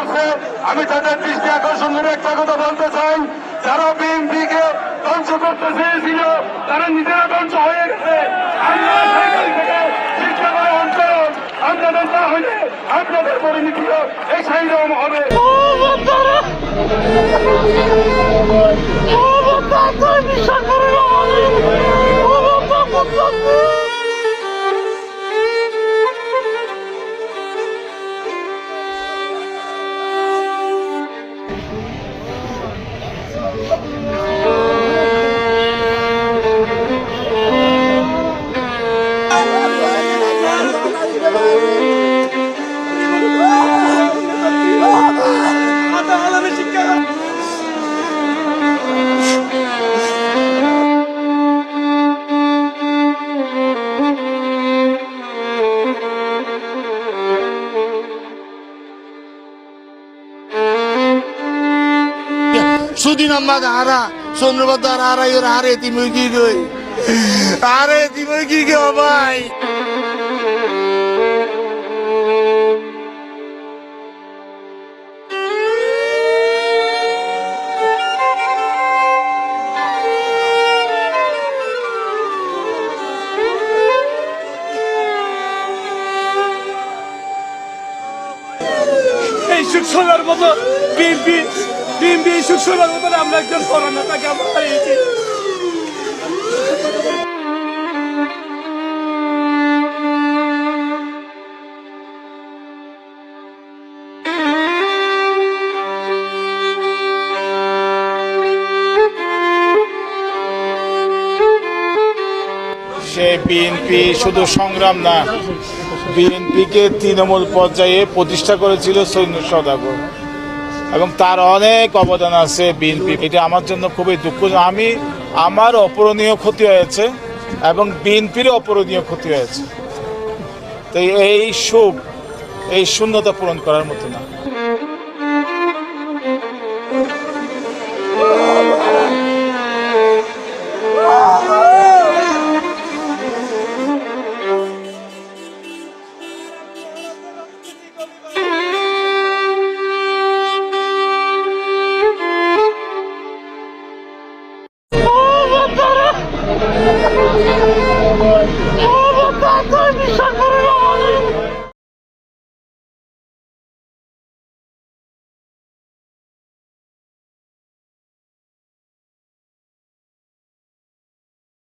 করছে। আমি তাদের দৃষ্টি আকর্ষণ করে একটা কথা বলতে চাই, যারা বিএনপিকে ধ্বংস করতে চেয়েছিল তারা নিজেরা ধ্বংস হয়ে গেছে। আমরা সরকার থেকে শিক্ষা করা অঞ্চল, আপনাদের না হলে আপনাদের পরিণতিও এই সেই রকম হবে। Sudin amma da ara, sonra badar arayır areti mügi göy. Areti mügi göy bay. এই সুখসভার মতো বিএনপি সুখসভার মতো আমরা একজন করোনা তাকে আমরা হারিয়েছি। সে বিএনপি শুধু সংগ্রাম না, বিএনপিকে তৃণমূল পর্যায়ে প্রতিষ্ঠা করেছিল সৈন্য সওদাগর এবং তার অনেক অবদান আছে বিএনপি। এটা আমার জন্য খুবই দুঃখ। আমার অপূরণীয় ক্ষতি হয়েছে এবং বিএনপিরও অপূরণীয় ক্ষতি হয়েছে। তো এই শোক, এই শূন্যতা পূরণ করার মতো না।